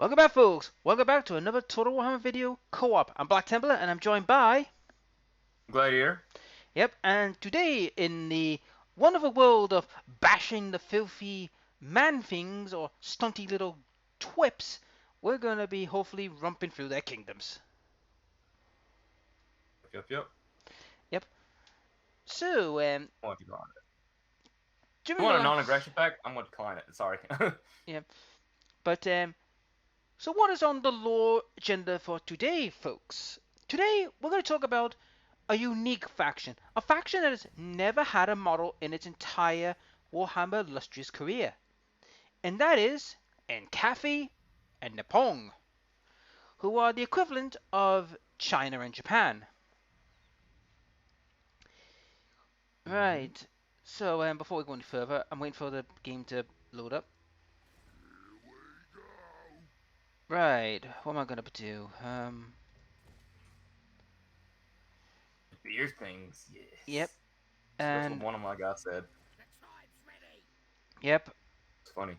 Welcome back, folks. Welcome back to another Total War Warhammer video co-op. I'm Black Templar, and I'm joined by... Gladiator. Yep, and today in the wonderful world of bashing the filthy man-things or stunty little twips, we're going to be hopefully romping through their kingdoms. Yep. Yep. So, Want to decline it. during You the want a last... non-aggression pack? I'm going to decline it. Sorry. Yeah. But, so what is on the lore agenda for today, folks? Today, we're going to talk about a unique faction. A faction that has never had a model in its entire Warhammer illustrious career. And that is Encafi and Nippon, who are the equivalent of China and Japan. Right. So, before we go any further, I'm waiting for the game to load up. Right. What am I going to do? Beer things, yes. Yep. That's what And... one of my guys said. Yep. It's funny.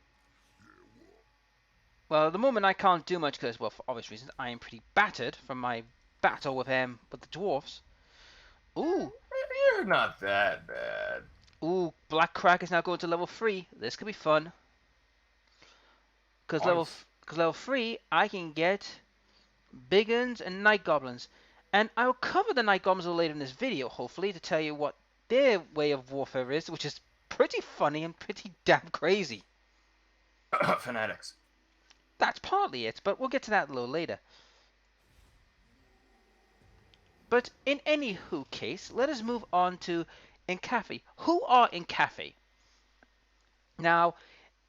Well, at the moment I can't do much because, well, for obvious reasons, I am pretty battered from my battle with the dwarfs. Ooh. You're not that bad. Ooh, Black Crack is now going to level 3. This could be fun. Because level 3, I can get Big Uns and Night Goblins. And I'll cover the Night Goblins a little later in this video, hopefully, to tell you what their way of warfare is, which is pretty funny and pretty damn crazy. Fanatics. That's partly it, but we'll get to that a little later. But in any who case, let us move on to Encafi. Who are Encafi? Now,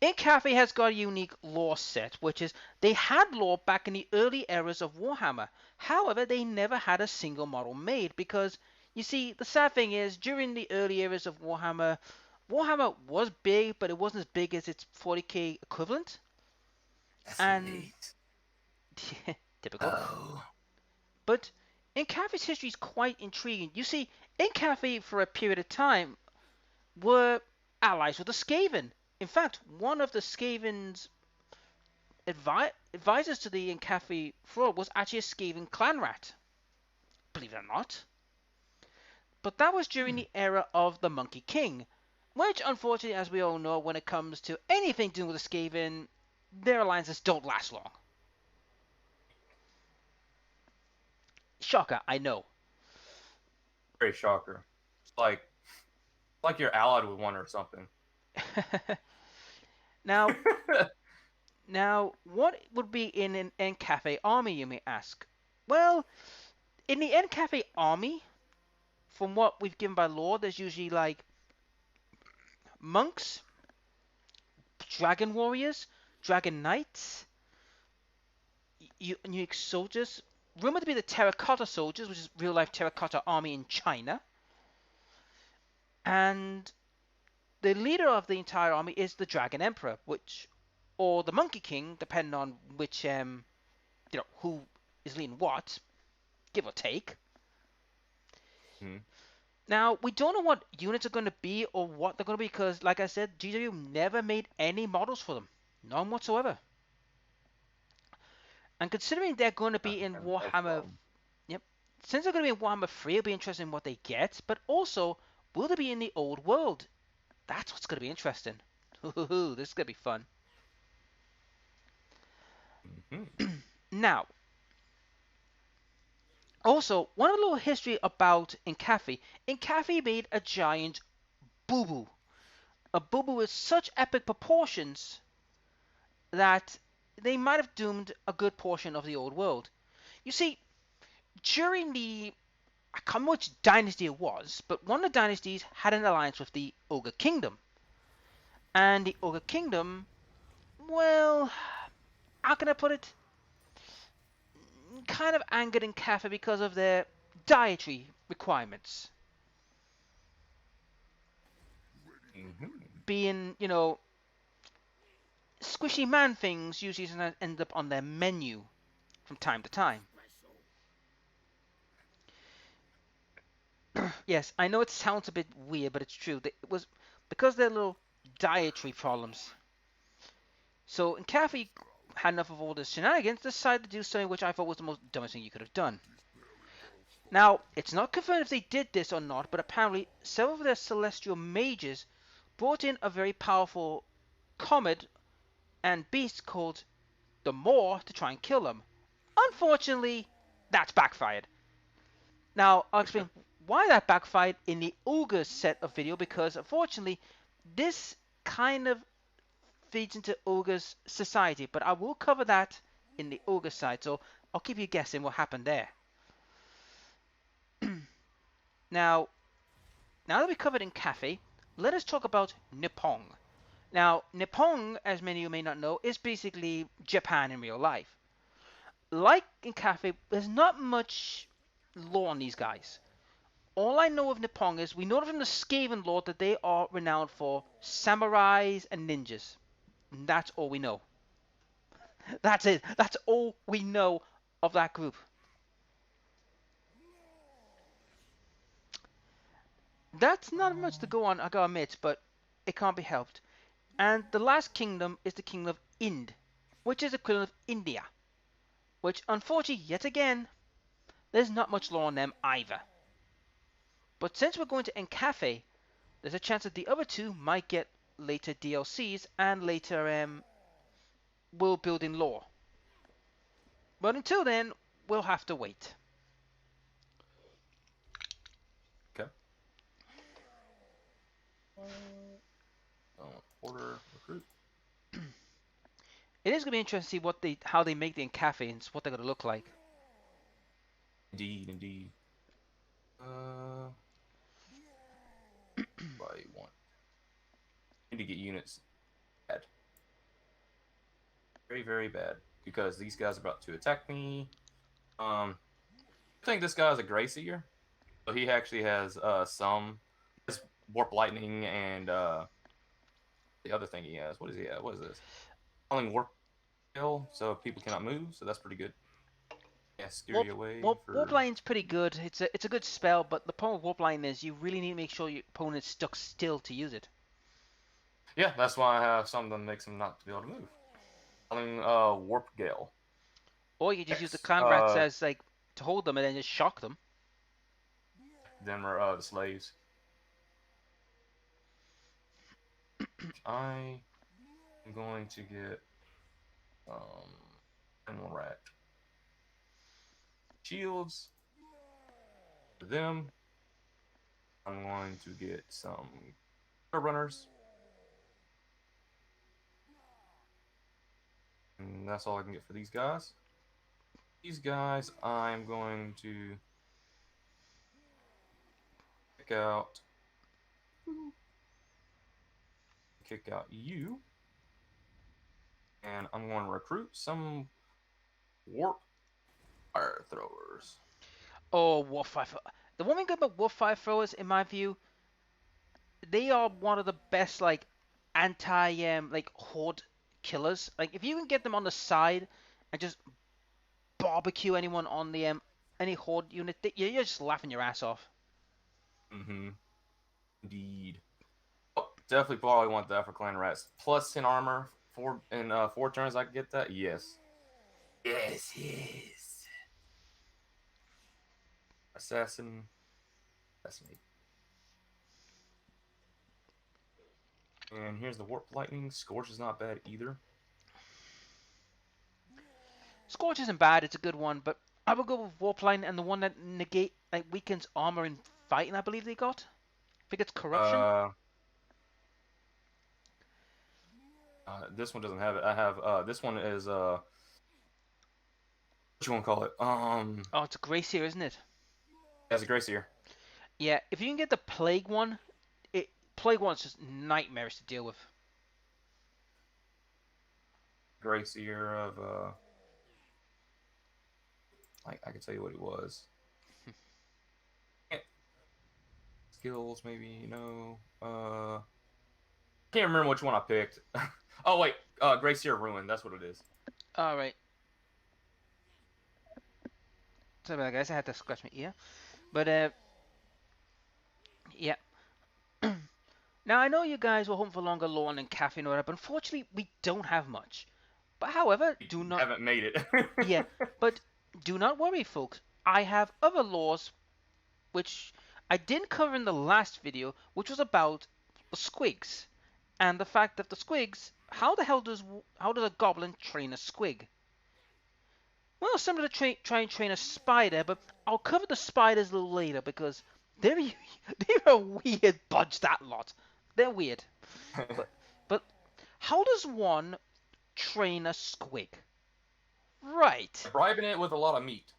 Encafi has got a unique lore set, which is they had lore back in the early eras of Warhammer. However, they never had a single model made because, you see, the sad thing is, during the early eras of Warhammer, Warhammer was big, but it wasn't as big as its 40k equivalent. That's And neat. typical. Oh. But Encafi's history is quite intriguing. You see, Encafi for a period of time were allies with the Skaven. In fact, one of the Skaven's advisors to the Encafi fraud was actually a Skaven clan rat. Believe it or not. But that was during the era of the Monkey King, which, unfortunately, as we all know, when it comes to anything to do with the Skaven, their alliances don't last long. Shocker, I know. Very shocker. It's like you're allied with one or something. Now, what would be in an Encafe army, you may ask? Well, in the Encafe army, from what we've given by lore, there's usually like monks, dragon warriors, dragon knights, unique soldiers, rumored to be the terracotta soldiers, which is real life terracotta army in China, and the leader of the entire army is the Dragon Emperor, or the Monkey King, depending on which, who is leading what, give or take. Now, we don't know what units are going to be or what they're going to be because, like I said, GW never made any models for them. None whatsoever. And considering they're going to be in Warhammer... Yep. Since they're going to be in Warhammer 3, it'll be interesting what they get. But also, will they be in the old world? That's what's going to be interesting. Ooh, this is going to be fun. Now, also, one little history about Encafi. Encafi made a giant boo-boo. A boo-boo with such epic proportions that they might have doomed a good portion of the old world. You see, during the... I can't remember which dynasty it was, but one of the dynasties had an alliance with the Ogre Kingdom. And the Ogre Kingdom, well, how can I put it? Kind of angered Encafi because of their dietary requirements. Being, squishy man things usually end up on their menu from time to time. Yes, I know it sounds a bit weird, but it's true. It was because of their little dietary problems. So Encafi had enough of all this shenanigans, decided to do something which I thought was the most dumbest thing you could have done. Now, it's not confirmed if they did this or not, but apparently several of their celestial mages brought in a very powerful comet and beast called the Maw to try and kill them. Unfortunately, that's backfired. Now, I'll explain why that backfired in the Ogre set of video, because unfortunately, this kind of feeds into Ogre's society, but I will cover that in the Ogre side, so I'll keep you guessing what happened there. Now that we covered in Cafe, let us talk about Nippon. Now, Nippon, as many of you may not know, is basically Japan in real life. Like in Cafe, there's not much lore on these guys. All I know of Nippon is we know from the Skaven lore that they are renowned for samurais and ninjas. And that's all we know. That's it. That's all we know of that group. That's not much to go on, I gotta admit, but it can't be helped. And the last kingdom is the kingdom of Ind, which is equivalent of India, which unfortunately, yet again, there's not much lore on them either. But since we're going to Encafe, there's a chance that the other two might get later DLCs and later world building lore. But until then, we'll have to wait. Okay. Order recruit. It is going to be interesting to see how they make the Encafe and what they're going to look like. Indeed. By one. Need to get units bad. Very, very bad. Because these guys are about to attack me. I think this guy is a Gray Seer. So he actually has some Warp Lightning and the other thing he has. What is he have? What is this? Calling Warp Kill, so people cannot move, so that's pretty good. Yeah, scare you away. Warp Lightning's pretty good. It's a good spell, but the problem with Warp Lightning is you really need to make sure your opponent's stuck still to use it. Yeah, that's why I have something that makes him not to be able to move. Calling Warp Gale. Or you just use the Clan Rats as like to hold them and then just shock them. Then we're the slaves. I am going to get Animal Rat shields for them. I'm going to get some runners. And that's all I can get for these guys. These guys, I'm going to kick out you. And I'm going to recruit some warp fire throwers. Oh, Warp Fire. The one thing good about Warp Fire throwers, in my view, they are one of the best like anti like horde killers. Like if you can get them on the side and just barbecue anyone on the any horde unit, you're just laughing your ass off. Indeed. Oh, definitely probably want that for Clan Rats. Plus 10 armor. 4 turns I can get that? Yes. Yes. Assassinate. And here's the Warp Lightning. Scorch is not bad either. Scorch isn't bad, it's a good one, but I would go with Warp Lightning and the one that weakens armor in fighting, I believe they got. I think it's Corruption. This one doesn't have it. I have this one is what you want to call it? Oh, it's a Grey Seer, isn't it? It's a Grey Seer. Yeah, if you can get the Plague one, Plague one's just nightmarish to deal with. Grey Seer of I can tell you what he was. Skills, maybe, can't remember which one I picked. Oh wait, Grey Seer Ruin, that's what it is. Alright. Sorry about that, guys, I had to scratch my ear. But yeah. Now I know you guys were hoping for longer lore and caffeine or whatever, but unfortunately we don't have much. But however, You do not haven't made it. yeah, but do not worry, folks. I have other laws which I didn't cover in the last video, which was about the squigs and the fact that the squigs. How does a goblin train a squig? Well, similar to try and train a spider, but I'll cover the spiders a little later because they're they're a weird bunch. That lot, they're weird. But but how does one train a squig? Right, Bribing it with a lot of meat.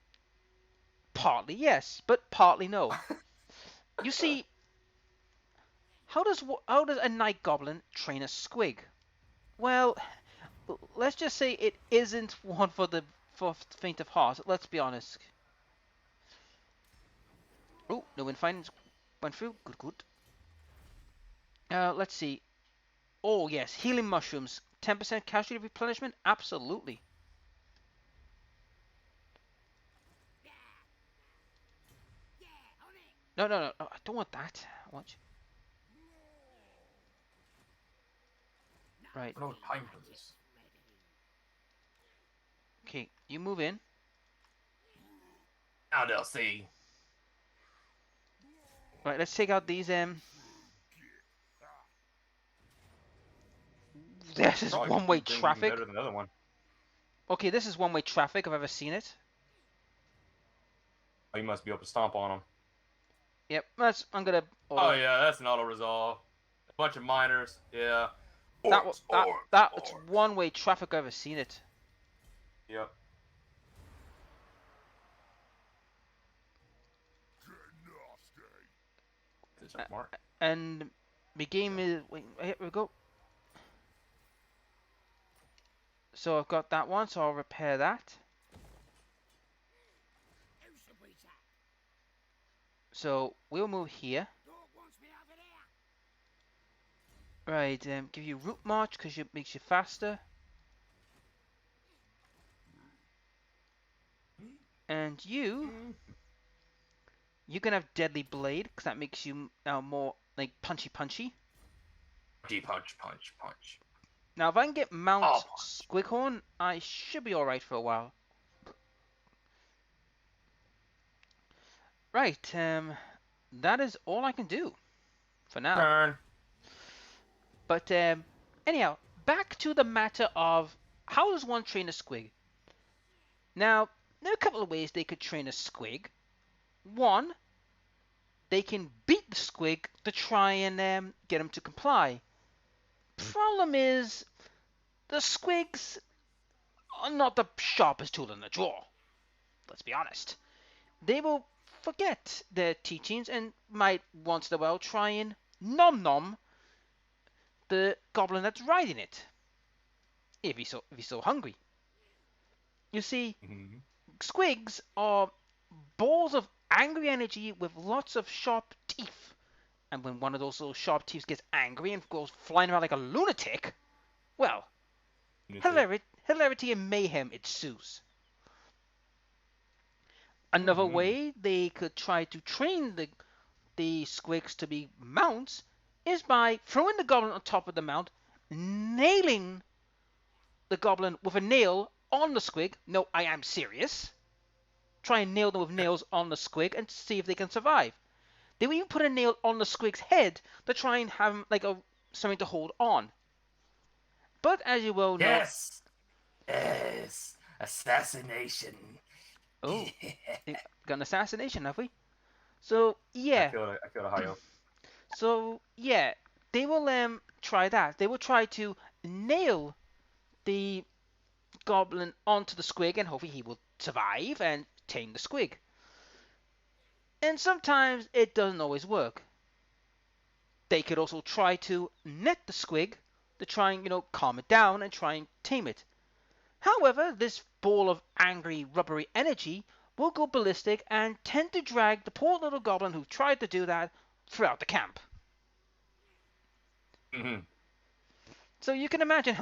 partly yes, but partly no. You see, how does a night goblin train a squig? Well, let's just say it isn't one for faint of heart. Let's be honest. Oh, no one went through. Good, good. Let's see. Oh yes, healing mushrooms. 10% casualty replenishment. Absolutely. No, no, no, no. I don't want that. I want. Right. No time for this. Okay, you move in. Now they'll see. Right, let's take out these. This is Probably one-way doing even traffic. better than the other one. Okay, this is one-way traffic. I've ever seen it. Oh, you must be able to stomp on them. Yep, I'm gonna. Oh yeah, that's an auto resolve. A bunch of miners. Yeah. That's Orcs. one-way traffic. I've ever seen it. Yep. Mark. And the game is. Wait, here we go. So I've got that one, so I'll repair that. So we'll move here. Right, give you route march because it makes you faster. And you can have deadly blade because that makes you more like punchy. Punch. Now if I can get Mount Squighorn, I should be alright for a while. Right, that is all I can do for now. Turn. But anyhow, back to the matter of how does one train a squig? Now, there are a couple of ways they could train a squig. One, they can beat the squig to try and get him to comply. Problem is, the squigs are not the sharpest tool in the drawer. Let's be honest. They will forget their teachings and might once in a while try and nom the goblin that's riding it. If he's so hungry. You see, squigs are balls of angry energy with lots of sharp teeth. And when one of those little sharp teeth gets angry and goes flying around like a lunatic, well, hilarity and mayhem ensues. Another way they could try to train the squigs to be mounts is by throwing the goblin on top of the mount, nailing the goblin with a nail on the squig. No, I am serious. Try and nail them with nails on the squig and see if they can survive. They will even put a nail on the squig's head to try and have like something to hold on. But as you well know, yes, assassination. Oh, got an assassination, have we? So yeah, I killed a high elf. So yeah, they will try that. They will try to nail the goblin onto the squig, and hopefully he will survive and tame the squig. And sometimes it doesn't always work. They could also try to net the squig to try and calm it down and try and tame it. However, this ball of angry, rubbery energy will go ballistic and tend to drag the poor little goblin who tried to do that throughout the camp. So you can imagine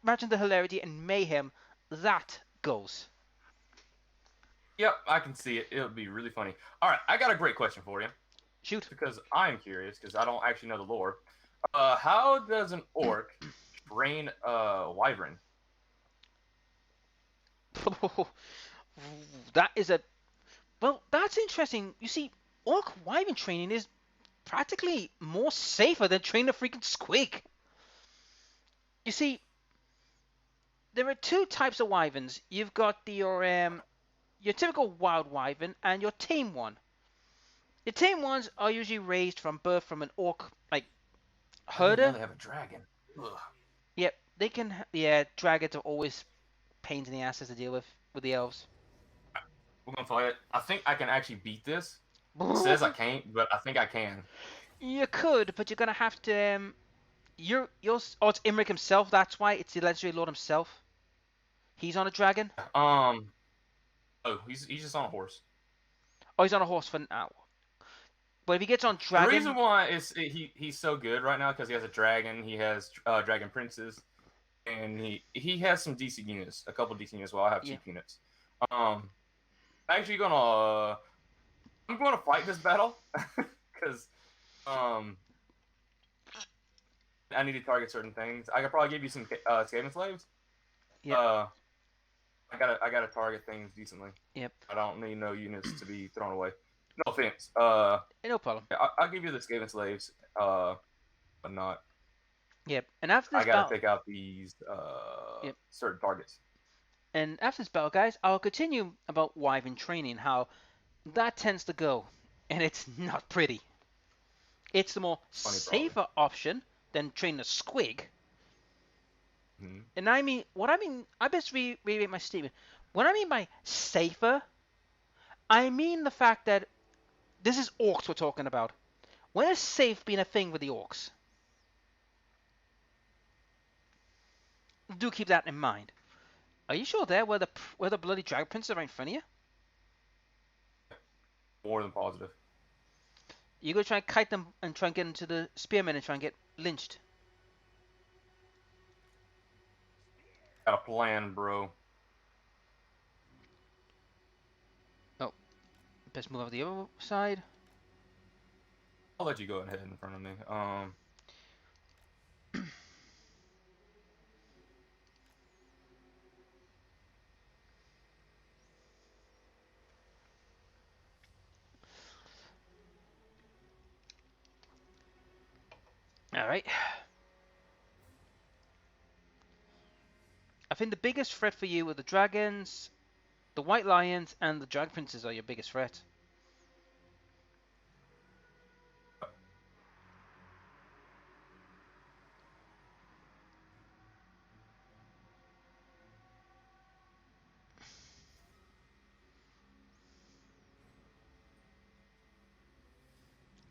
the hilarity and mayhem that goes. Yep, I can see it. It'll be really funny. All right, I got a great question for you. Shoot. Because I'm curious, because I don't actually know the lore. How does an orc train a wyvern? That is a well. That's interesting. You see, orc wyvern training is practically more safer than training a freaking squig. You see, there are two types of wyverns. You've got your typical wild wyvern and your tame one. Your tame ones are usually raised from birth from an orc like I didn't know herder. they have a dragon. Ugh. Yep, they can. Yeah, dragons are always pains in the asses to deal with the elves. We're gonna fight it. I think I can actually beat this. It says I can't, but I think I can. You could, but you're gonna have to. You're. Oh, it's Imric himself. That's why it's the legendary lord himself. He's on a dragon. Um. Oh, he's just on a horse. Oh, he's on a horse for now. But if he gets on The dragon, reason why is he's so good right now because he has a dragon. He has dragon princes, and he has some decent units. A couple decent units. Well, I have yeah, cheap units. Um. Actually, I'm gonna fight this battle because I need to target certain things. I could probably give you some skaven slaves. yep, Uh, I gotta target things decently. yep. I don't need no units to be thrown away. No offense. No problem. I'll give you the skaven slaves. But not. Yep. And after I this gotta battle, take out these yep. certain targets. And after this battle, guys, I'll continue about wyvern training, how that tends to go, and it's not pretty. It's the more Funny, probably. safer option than training a squig. Mm-hmm. And I best reiterate my statement. What I mean by safer, I mean the fact that this is orcs we're talking about. When is safe being a thing with the orcs? Do keep that in mind. Are you sure there where the bloody dragon princes are right in front of you? More than positive. You go try and kite them and try and get into the spearmen and try and get lynched. Got a plan, bro. Oh, best move over the other side. I'll let you go ahead in front of me. All right. I think the biggest threat for you are the dragons, the white lions, and the dragon princes are your biggest threat.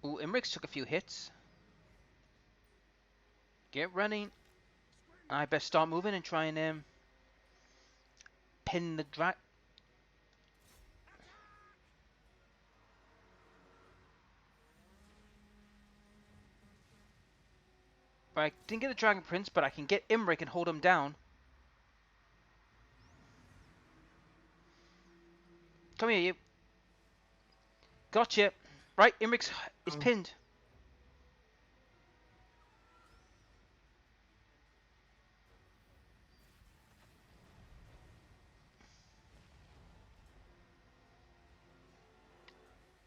Ooh, Imrix took a few hits. Get running. I best start moving and try and pin the drag. I didn't get the dragon prince, but I can get Imric and hold him down. Come here, you. Gotcha. Right, Imrix is pinned.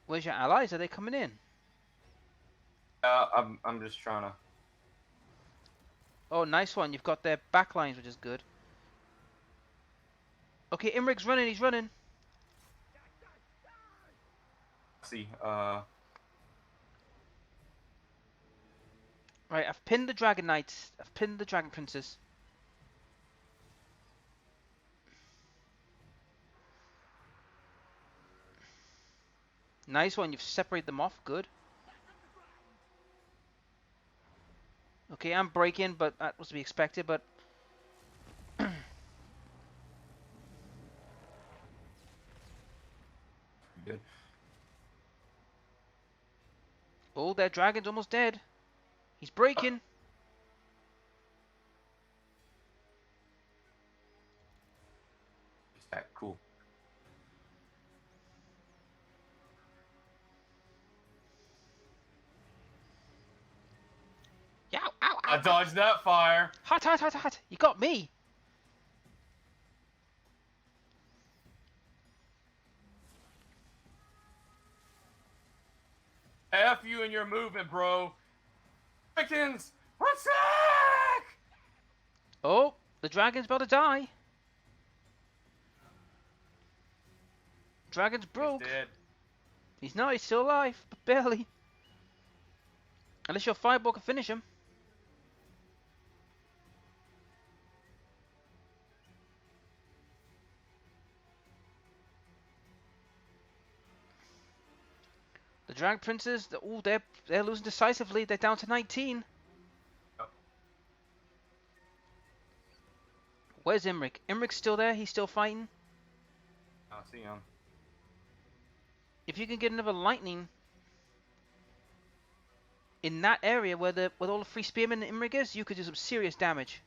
Where's your allies? Are they coming in? I'm just trying to. Oh, nice one. You've got their back lines, which is good. Okay, Imric's running. He's running. See. Right, I've pinned the dragon knights. I've pinned the dragon princes. Nice one. You've separated them off. Good. Okay, I'm breaking, but that was to be expected. But Good. oh, that dragon's almost dead. He's breaking. Cool. Yeah, ow, ow, I ow. dodged that fire. Hot, hot, hot, hot. You got me. F you and your movement, bro. Chickens, attack! Oh, the dragon's about to die. Dragon's broke. He's dead. He's not, he's still alive, but barely. Unless your fireball can finish him. The Dragon Princes, oh, they're losing decisively. They're down to 19. Oh. Where's Imric? Imric's still there. He's still fighting. I see him. If you can get another lightning in that area where all the free spearmen and Imric is, you could do some serious damage.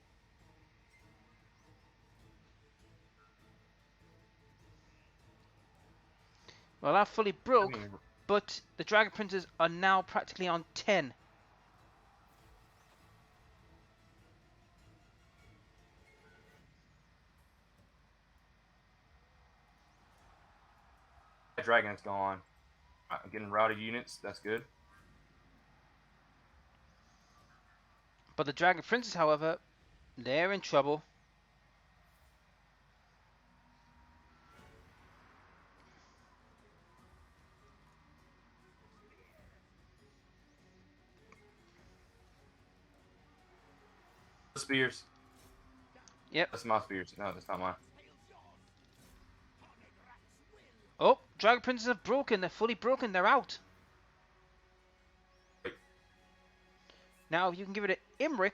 Well, that fully broke, but the Dragon Princes are now practically on 10. That dragon's gone. I'm getting routed units. That's good. But the Dragon Princes, however, they're in trouble. Spears. Yep. That's my spears. No, that's not mine. Oh, Dragon Princes have broken. They're fully broken. They're out. Wait. Now, if you can give it to Imric.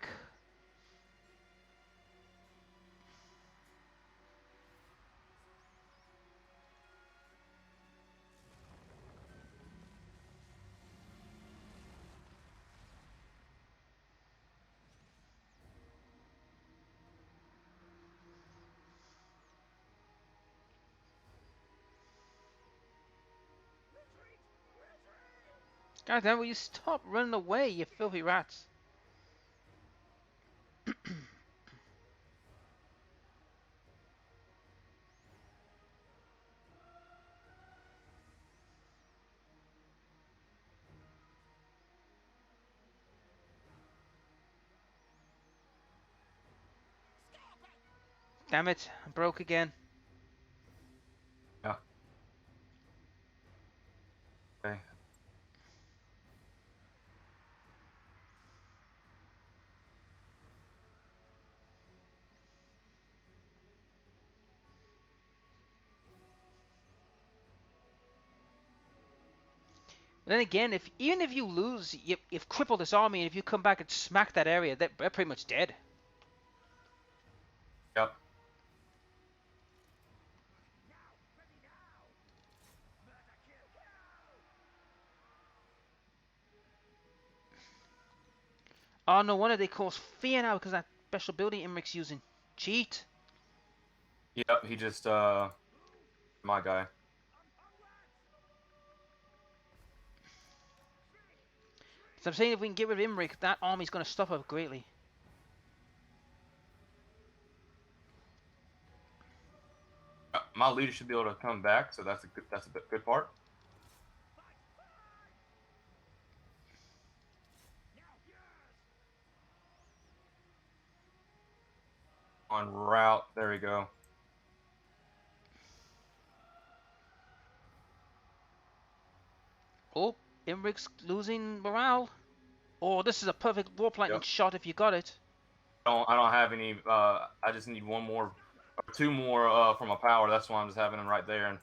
God damn, will you stop running away, you filthy rats? Damn it, I'm broke again. Yeah. Okay. Then again, even if you lose, you've crippled this army, and if you come back and smack that area, they're pretty much dead. Yep. Oh, no wonder they cause fear now, because that special ability Imric's using. Cheat. Yep. He just my guy. So I'm saying if we can get rid of Imric, that army's going to suffer greatly. My leader should be able to come back, so that's a good part. On route, there we go. Oh, Imric's losing morale. Oh, this is a perfect warp lightning shot if you got it. I don't have any. I just need one more, or two more from a power. That's why I'm just having them right there. And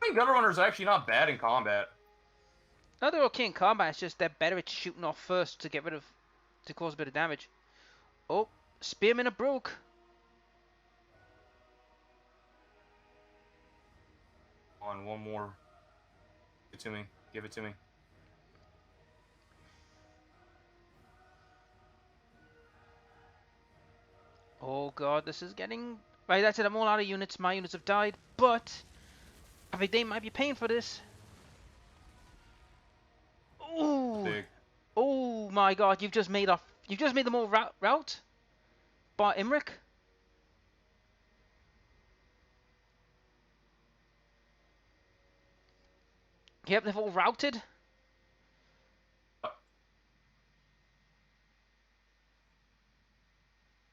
I think Gutter Runner's actually not bad in combat. No, they're okay in combat. It's just they're better at shooting off first to cause a bit of damage. Oh, spearmen are broke. On one more. Give it to me. Give it to me. Oh god, this is getting... Right, that's it. I'm all out of units. My units have died, but I think they might be paying for this. Ooh. Big. Oh my god, you've just made them all route by Imric. Yep, they've all routed.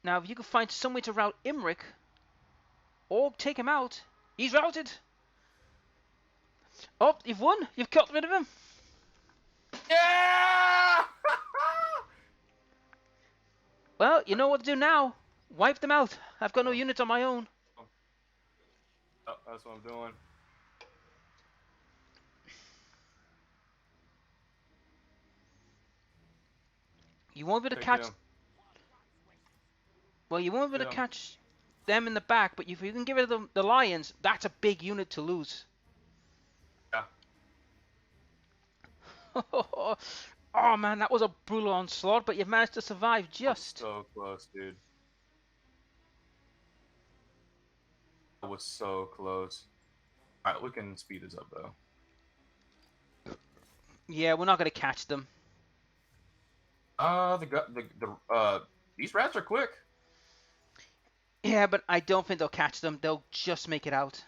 Now, if you could find some way to rout Imric, or take him out, he's routed. Oh, you've won. You've got rid of him. Yeah! Well, you know what to do now. Wipe them out. I've got no units on my own. Oh, that's what I'm doing. You won't be able to Take catch. them. Well, you won't be able to Them. catch them in the back, but if you can get rid of the lions, that's a big unit to lose. Yeah. Oh man, that was a brutal onslaught, but you've managed to survive just. So close, dude. That was so close. Alright, we can speed this up though. Yeah, we're not gonna catch them. These rats are quick. Yeah, but I don't think they'll catch them. They'll just make it out.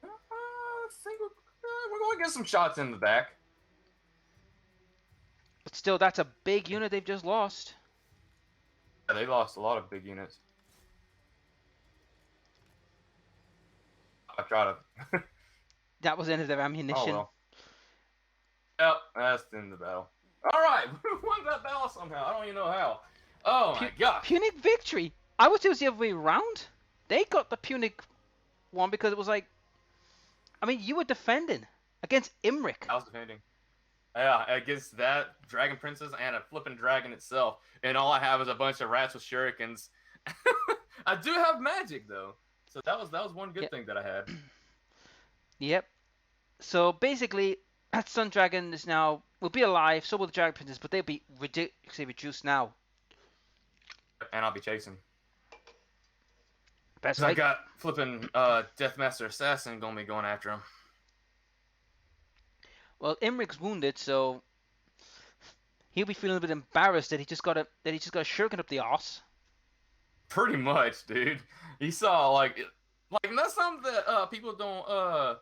I think we're going to get some shots in the back. But still, that's a big unit they've just lost. Yeah, they lost a lot of big units. I try to. That was the end of their ammunition. Oh well. Yep, that's the end of the battle. All right, we won that battle somehow. I don't even know how. Oh my gosh. Punic victory. I would say it was the other way around. They got the Punic one because it was like, I mean, you were defending against Imric. I was defending. Yeah, against that dragon princess and a flipping dragon itself, and all I have is a bunch of rats with shurikens. I do have magic though, so that was one good thing that I had. Yep. So basically, that Sun Dragon is now will be alive. So will the Dragon Princess, but they'll be ridiculously reduced now. And I'll be chasing. Best I got flipping Deathmaster Assassin gonna be going after him. Well, Imric's wounded, so he'll be feeling a bit embarrassed that he just got a shuriken up the arse. Pretty much, dude. He saw like that's something that people don't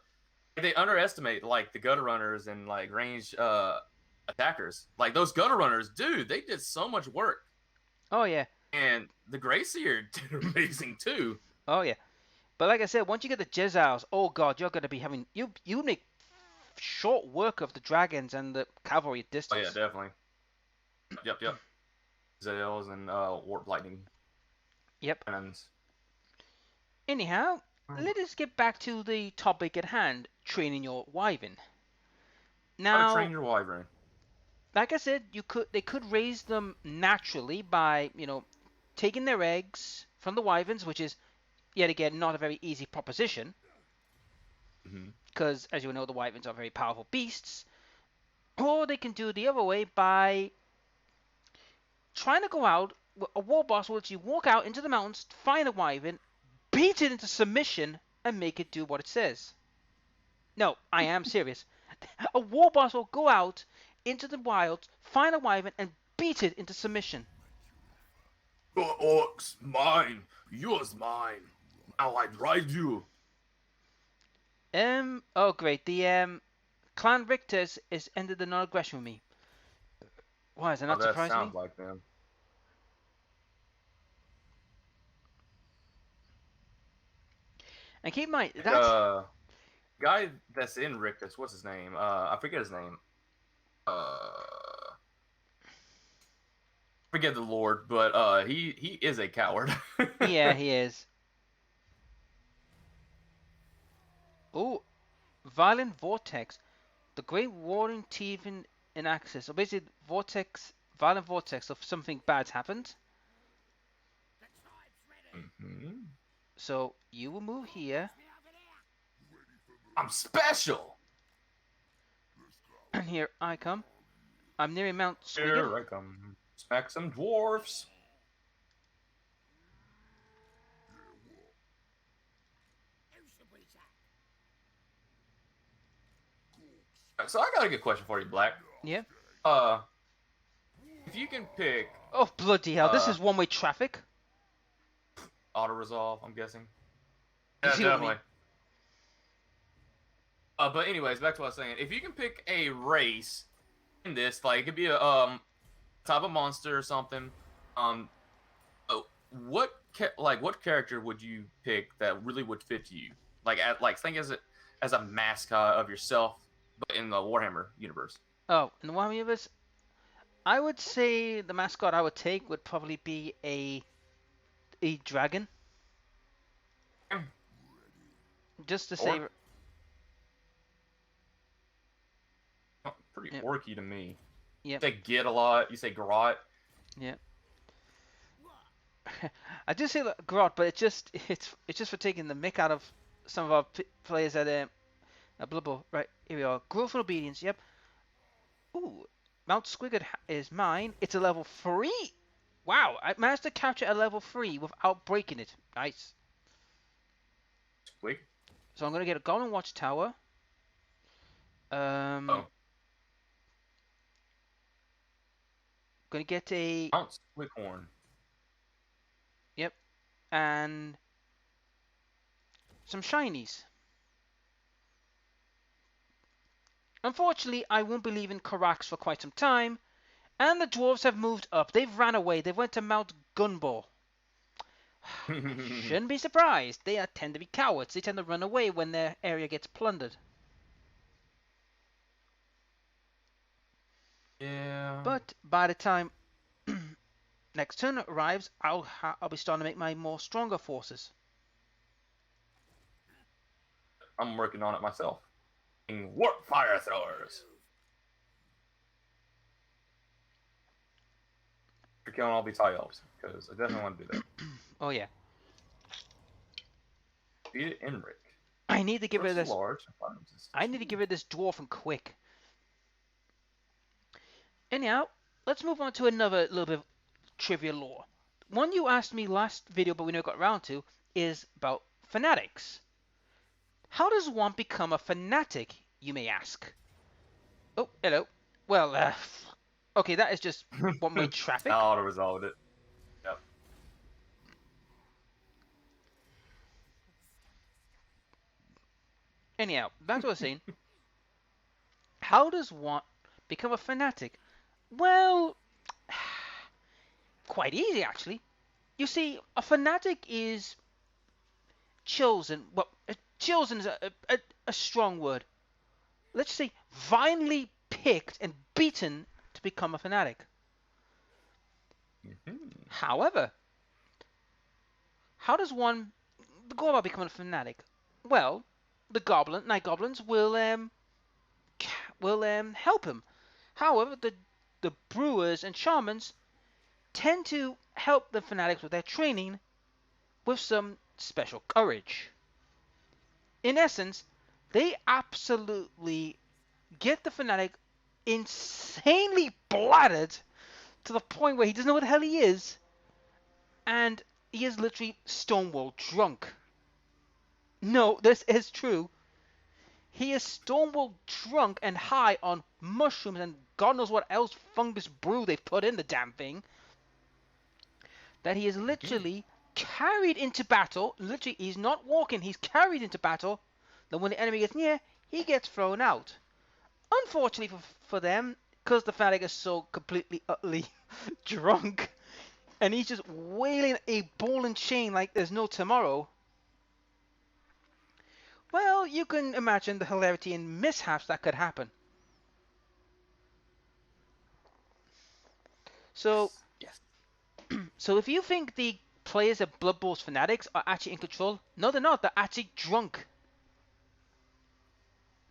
they underestimate, like the gutter runners and like range attackers. Like those gutter runners, dude, they did so much work. Oh yeah. And the Grayseer did amazing too. Oh yeah. But like I said, once you get the Jezails, oh god, you're gonna be having you make short work of the dragons and the cavalry at distance. Oh yeah, definitely. Yep. Zales and warp lightning. Yep. Cannons. Anyhow, let us get back to the topic at hand: training your Wyvern. Now, How to train your Wyvern. Like I said, they could raise them naturally by taking their eggs from the Wyverns, which is yet again not a very easy proposition. Because, as you know, the Wyverns are very powerful beasts. Or they can do it the other way by trying to go out. A war boss will actually walk out into the mountains, find a Wyvern, beat it into submission, and make it do what it says. No, I am serious. A war boss will go out into the wilds, find a Wyvern, and beat it into submission. Your orcs, mine. Yours, mine. Now I ride you. Oh great, the Clan Richters is ended the non-aggression with me. Why is that not surprising me? That sounds like them. And keep in mind, that's... guy that's in Rictus, what's his name? I forget his name. Forget the Lord, but he is a coward. Yeah, he is. Oh, Violent Vortex. The Great Warring Teven in Axis. So basically, Violent Vortex, if something bad's happened. So, you will move here. I'm special! And here I come. I'm nearing Mount Sweden. Here I come. Smack some dwarfs. So I got a good question for you, Black. Yeah. If you can pick Oh, bloody hell. This is one-way traffic. auto resolve, I'm guessing. You Yeah, see what I definitely. But anyways, back to what I was saying. If you can pick a race in this, like it could be a type of monster or something. What what character would you pick that really would fit you? Think as a mascot of yourself, but in the Warhammer universe. Oh, in the Warhammer universe, I would say the mascot I would take would probably be a dragon, just to say, Orc, pretty yep, orky to me. yep, You say get a lot. You say grot. yep. I do say Grot, but it's just for taking the mick out of some of our players at Blood Bowl. Right, here we are. Growth and Obedience. Yep. Ooh, Mount Squigard is mine. It's a level 3. Wow, I managed to capture a level 3 without breaking it. Nice. Squig. So I'm gonna get a Goblin Watchtower. Oh, Gonna get a Mount Squighorn. yep, and some shinies. Unfortunately, I won't be leaving Karax for quite some time, and the dwarves have moved up. They've ran away. They went to Mount Gunbor. I shouldn't be surprised. They tend to be cowards. They tend to run away when their area gets plundered. Yeah. But by the time next turn arrives, I'll be starting to make my more stronger forces. I'm working on it myself. Warp fire throwers. You're killing all these high elves because I definitely want to do that. Oh yeah. Beat it, Enric. I need to get rid of this. Large. I need to get rid of this dwarf and quick. Anyhow, let's move on to another little bit of trivia lore. One you asked me last video, but we never got around to, is about fanatics. How does one become a fanatic, you may ask? Oh, hello. Well, okay, that is just one-way traffic. I auto-resolved it. Yep. Anyhow, back to what I was saying. How does one become a fanatic? Well, quite easy actually. You see, a fanatic is chosen. Well, chosen is a strong word. Let's say violently picked and beaten to become a fanatic. However, how does one go about becoming a fanatic? Well, the night goblins will help him. However, the brewers and shamans tend to help the fanatics with their training with some special courage. In essence, they absolutely get the fanatic insanely bladdered to the point where he doesn't know what the hell he is, and he is literally stonewall drunk. No, this is true. He is stonewall drunk and high on mushrooms and God knows what else fungus brew they've put in the damn thing. That he is literally carried into battle. Literally, he's not walking, he's carried into battle. Then when the enemy gets near, he gets thrown out. Unfortunately for them, because the fanatic is so completely, utterly drunk, and he's just wailing a ball and chain like there's no tomorrow. Well, you can imagine the hilarity and mishaps that could happen. So, Yes. so if you think the players of Blood Bowl's fanatics are actually in control, no, they're not. They're actually drunk.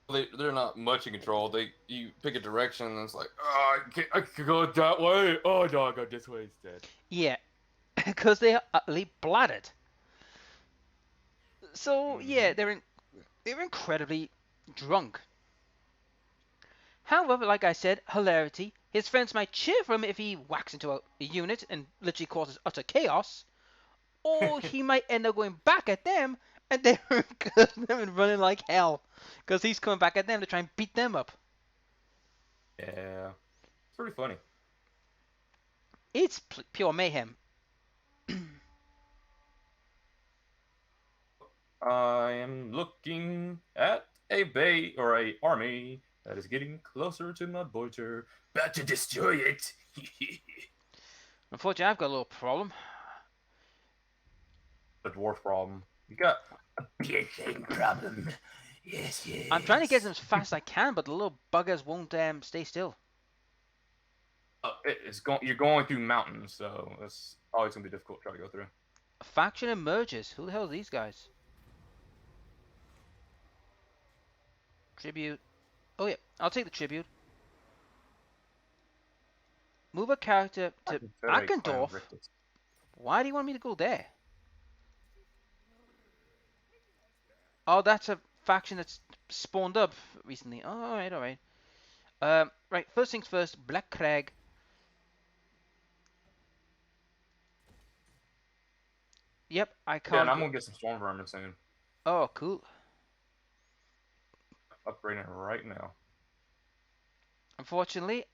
They're not much in control. You pick a direction and it's like, oh, I could go that way. Oh no, I go this way instead. Yeah, because they are utterly bladdered. So yeah, they're incredibly drunk. However, like I said, hilarity. His friends might cheer for him if he whacks into a unit and literally causes utter chaos, or he might end up going back at them and they're running like hell because he's coming back at them to try and beat them up. Yeah, it's pretty funny. It's pure mayhem. I am looking at a base or a army that is getting closer to my border. About to destroy it. Unfortunately, I've got a little problem. The dwarf problem. You got a big problem. Yes, I'm trying to get them yes. as fast as I can, but the little buggers won't stay still. It's going. You're going through mountains, so it's always gonna be difficult to try to go through. A faction emerges. Who the hell are these guys? Tribute. Oh yeah, I'll take the tribute. Move a character to Confederate clan of Ackendorf. Rictus. Why do you want me to go there? Oh, that's a faction that's spawned up recently. Oh, alright, alright. Right, first things first, Black Crag. Yep, I Yeah, and can't I'm go. gonna get some storm vermin soon. Oh, cool. Upgrading it right now. Unfortunately,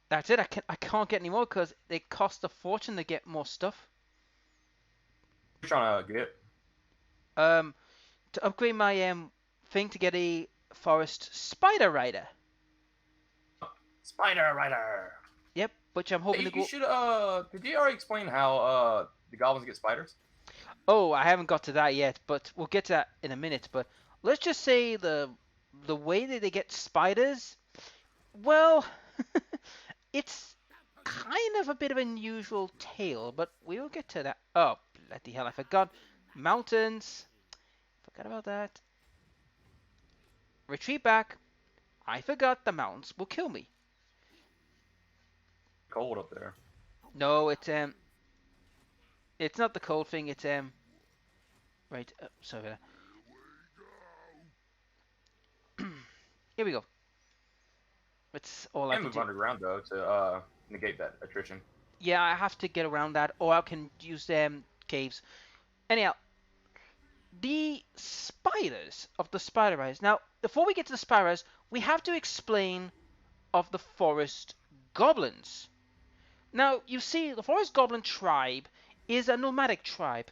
that's it. I can't get any more because they cost a fortune to get more stuff. What you trying to get? Um, to upgrade my thing to get a forest spider rider. Spider Rider. Yep, which I'm hoping Hey, to you go. should Did you already explain how the goblins get spiders? Oh, I haven't got to that yet, but we'll get to that in a minute. But let's just say the way that they get spiders, well, it's kind of a bit of an unusual tale, but we will get to that. Oh, bloody hell, I forgot. Mountains. Forgot about that. Retreat back. I forgot the mountains will kill me. Cold up there. No, it's not the cold thing. It's right. Sorry. Here we go. It's all I And can move do. underground though to negate that attrition. Yeah, I have to get around that, or I can use caves. Anyhow, the spiders of the spider eyes. Now, before we get to the spiders, we have to explain of the forest goblins. Now, you see, the forest goblin tribe is a nomadic tribe.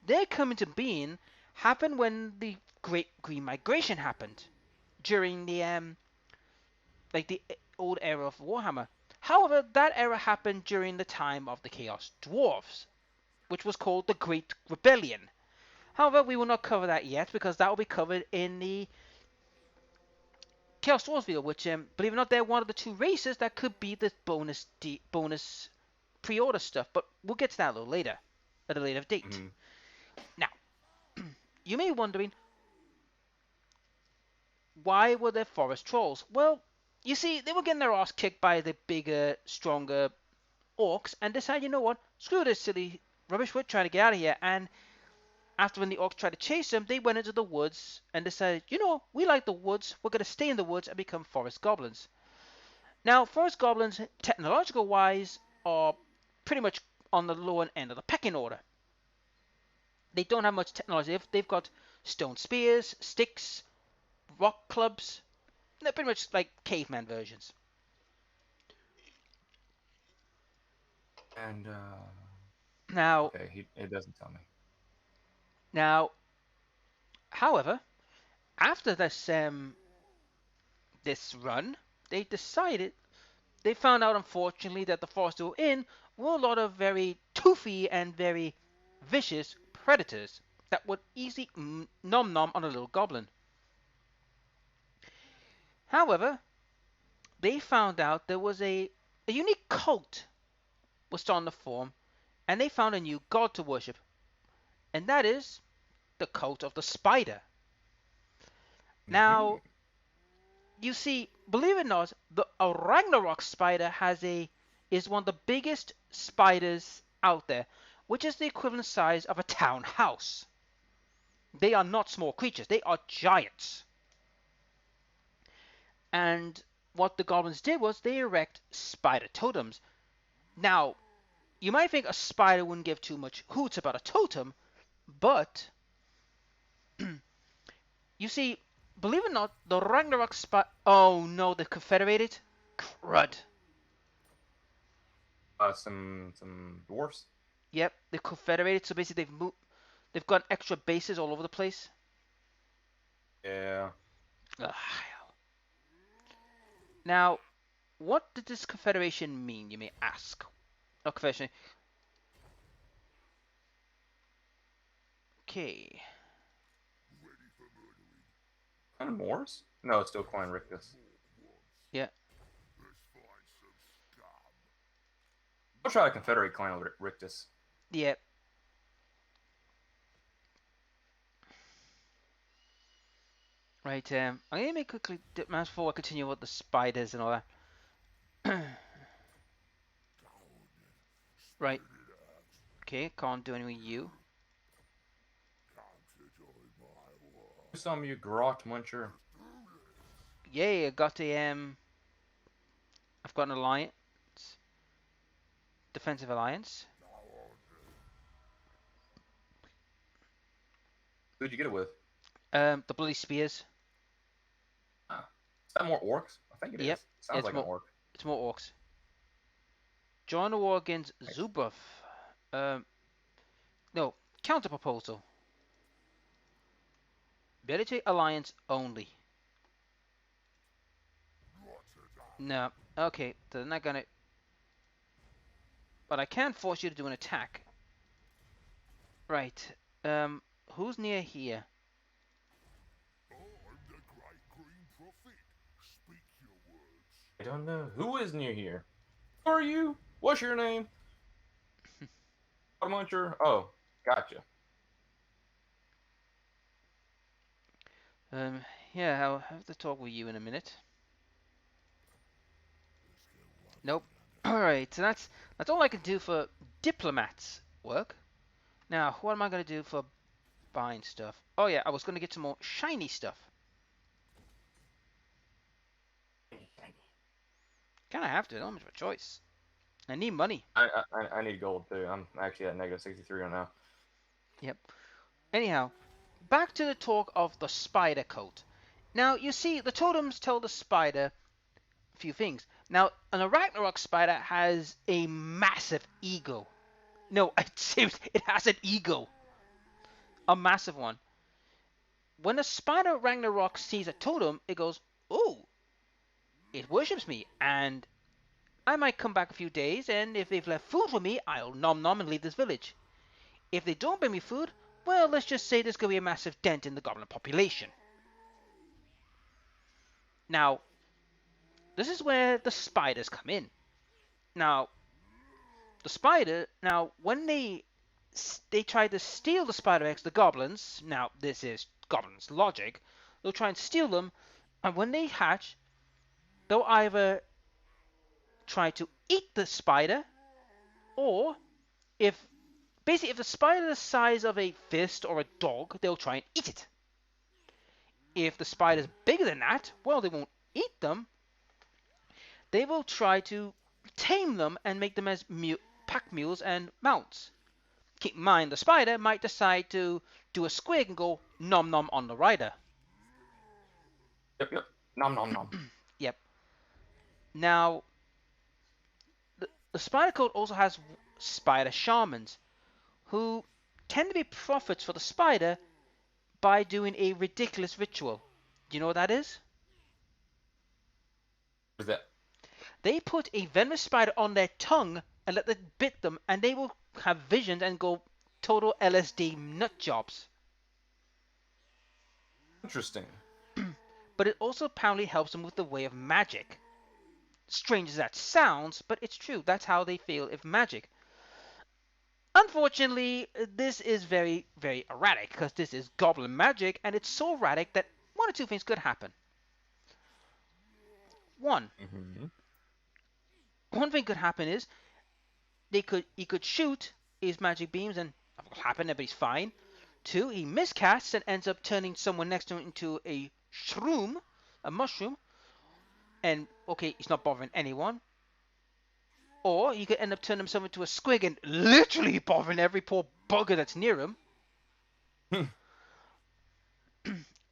Their coming to being happened when the Great Green Migration happened during the like the old era of Warhammer. However, that era happened during the time of the Chaos Dwarfs, which was called the Great Rebellion. However, we will not cover that yet because that will be covered in the Chaos Dwarfs video, which, believe it or not, they're one of the two races that could be the bonus pre-order stuff. But we'll get to that a little later, at a later date. Mm-hmm. Now, you may be wondering, why were there forest trolls? Well, you see, they were getting their ass kicked by the bigger, stronger orcs and decided, you know what, screw this silly rubbish, we're trying to get out of here. And after when the orcs tried to chase them, they went into the woods and decided, you know, we like the woods, we're going to stay in the woods and become forest goblins. Now, forest goblins, technological wise, are pretty much on the lower end of the pecking order. They don't have much technology. They've got stone spears, sticks, rock clubs. They're pretty much like caveman versions. And Now, okay, it doesn't tell me. now, however, after this run, they decided they found out, unfortunately, that the forest they were in were a lot of very toothy and very vicious predators that would easily nom nom on a little goblin. However, they found out there was a unique cult was starting to form, and they found a new god to worship, and that is the cult of the spider. Mm-hmm. Now, you see, believe it or not, the Ragnarok spider is one of the biggest spiders out there, which is the equivalent size of a townhouse. They are not small creatures; they are giants. And what the goblins did was they erect spider totems. Now, you might think a spider wouldn't give too much hoots about a totem, but you see, believe it or not, the Ragnarok spider. Oh no, the Confederated? Crud. Some dwarfs. Yep, the Confederated. So basically, they've moved. They've got extra bases all over the place. Yeah. Ugh. Now, what did this confederation mean, you may ask? Oh, confederation. Okay. Clan Morse? No, it's still Clan Rictus. Yeah. I'll try a Confederate Clan Rictus. Yeah. Right. I'm gonna make quickly before I continue with the spiders and all that. Right. Okay. Can't do anything with you. Some you grot muncher. Yay! I got a I've got an alliance. Defensive alliance. Who'd you get it with? The bloody spears. Ah. Is that more orcs? I think it Yep. is. Sounds like more, an orc. It's more orcs. Join the war against Zubuff. No. Counter proposal. Military alliance only. No. Okay. They're not gonna. But I can force you to do an attack. Right. Who's near here? I don't know. Who is near here? Who are you? What's your name? Muncher? Oh, gotcha. Yeah, I'll have to talk with you in a minute. Nope. Alright, so that's all I can do for diplomats work. Now, what am I going to do for buying stuff? Oh yeah, I was going to get some more shiny stuff. Kind of have to, not much of a choice. I need money. I need gold too. I'm actually at negative 63 right now. Yep. Anyhow, back to the talk of the spider coat. Now, you see, the totems tell the spider a few things. Now, an Ragnarok spider has a massive ego. No, it has an ego. A massive one. When a spider Ragnarok sees a totem, it goes, "Oh, it worships me, and I might come back a few days, and if they've left food for me, I'll nom nom and leave this village. If they don't bring me food, well, let's just say there's going to be a massive dent in the goblin population." Now, this is where the spiders come in. Now, when they try to steal the spider eggs, the goblins, now this is goblins' logic, they'll try and steal them, and when they hatch, they'll either try to eat the spider, or if the spider is the size of a fist or a dog, they'll try and eat it. If the spider's bigger than that, well, they won't eat them. They will try to tame them and make them as pack mules and mounts. Keep in mind, the spider might decide to do a squig and go nom nom on the rider. Yep. Nom nom nom. Yep. Now, the spider code also has spider shamans, who tend to be prophets for the spider by doing a ridiculous ritual. Do you know what that is? What is that? They put a venomous spider on their tongue and let it bit them, and they will have visions and go total LSD nut jobs. Interesting. But it also apparently helps them with the way of magic. Strange as that sounds, but it's true. That's how they feel if magic. Unfortunately, this is very, very erratic, because this is goblin magic, and it's so erratic that one or two things could happen. One thing could happen is he could shoot his magic beams, and that will happen, everybody's fine. Two, he miscasts and ends up turning someone next to him into a shroom, a mushroom, and okay, he's not bothering anyone. Or he could end up turning himself into a squig and literally bothering every poor bugger that's near him.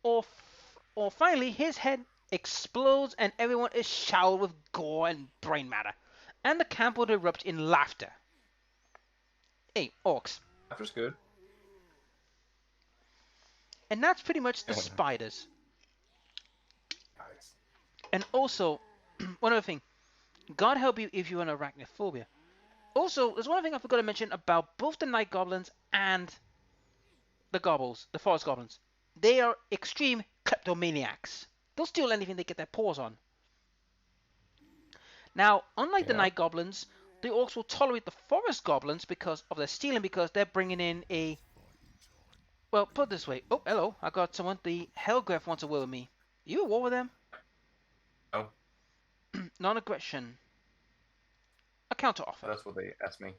or finally, his head explodes and everyone is showered with gore and brain matter. And the camp would erupt in laughter. Hey, orcs. Laughter's good. And that's pretty much the spiders. Nice. And also, one other thing. God help you if you're an arachnophobia. Also, there's one thing I forgot to mention about both the night goblins and the gobbles, the forest goblins. They are extreme kleptomaniacs. They'll steal anything they get their paws on. Now, unlike the Yeah. night goblins, the orcs will tolerate the forest goblins because of their stealing, because they're bringing in a... Well, put it this way. Oh, hello. I got someone. The Hellgrave wants a word with me. You at war with them? Oh, Non-aggression. A counter offer. that's what they asked me.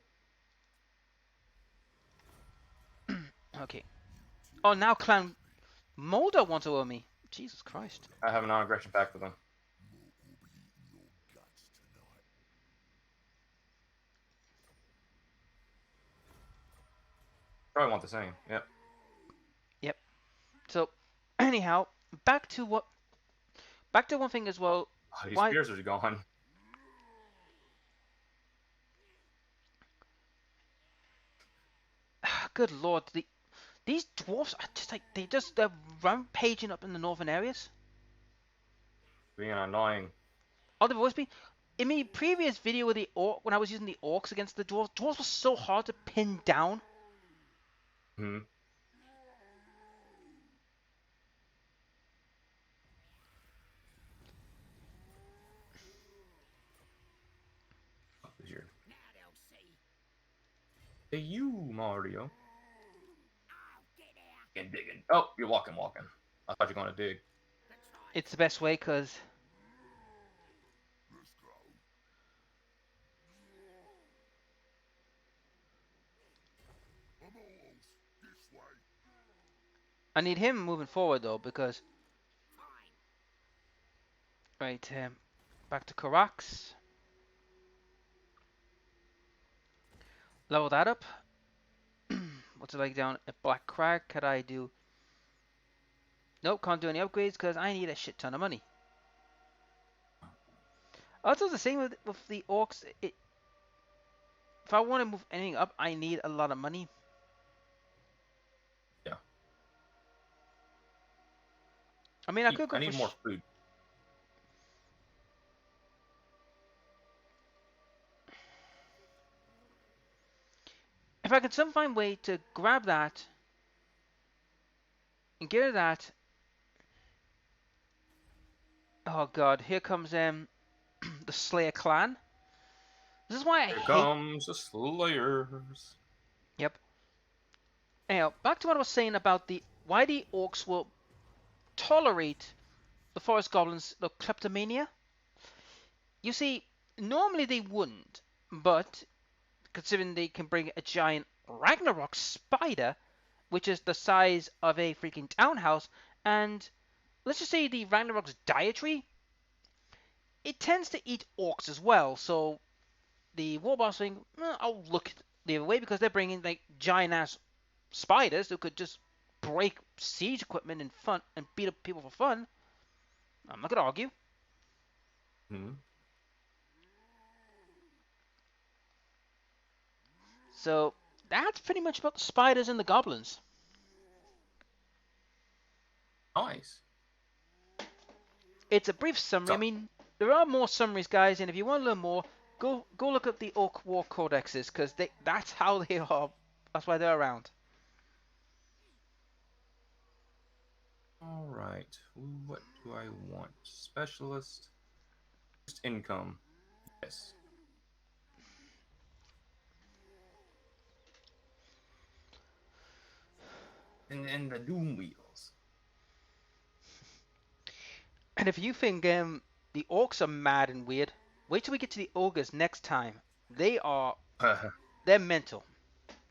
Okay. Oh, now Clan Molder wants a word with me. Jesus Christ. I have a non-aggression pact with them. Probably want the same. Yep. Yep. So, anyhow, back to one thing as well. Oh, these Why? spears are gone. Good lord, these dwarfs are just like they're rampaging up in the northern areas. Being annoying. Oh, they've always been. In my previous video with the orc, when I was using the orcs against the dwarves were so hard to pin down. Hmm. Here. Hey, you, Mario. Digging. Oh, you're walking. I thought you were going to dig. It's the best way because I need him moving forward though, because right, back to Karax. Level that up. What's it like down at Black Crag? Could I do? Nope, can't do any upgrades because I need a shit ton of money. Also, the same with the orcs. If I want to move anything up, I need a lot of money. Yeah. I mean, I could go I need more food. If I could some find way to grab that and get that. Oh god, here comes the Slayer clan. This is why I Here hate. comes the Slayers. Yep. Anyhow, back to what I was saying about why the orcs will tolerate the forest goblins, the kleptomania. You see, normally they wouldn't, but considering they can bring a giant Ragnarok spider, which is the size of a freaking townhouse, and let's just say the Ragnarok's dietary, it tends to eat orcs as well. So the warboss thing, I'll look the other way because they're bringing like giant ass spiders who could just break siege equipment and fun and beat up people for fun. I'm not gonna argue. Hmm. So that's pretty much about the spiders and the goblins. Nice. It's a brief summary. I mean, there are more summaries, guys, and if you want to learn more, go look up the Orc War Codexes because that's how they are. That's why they're around. All right. What do I want? Specialist. Just income. Yes. And the Doom Wheels. And if you think the orcs are mad and weird, wait till we get to the ogres next time. They're mental.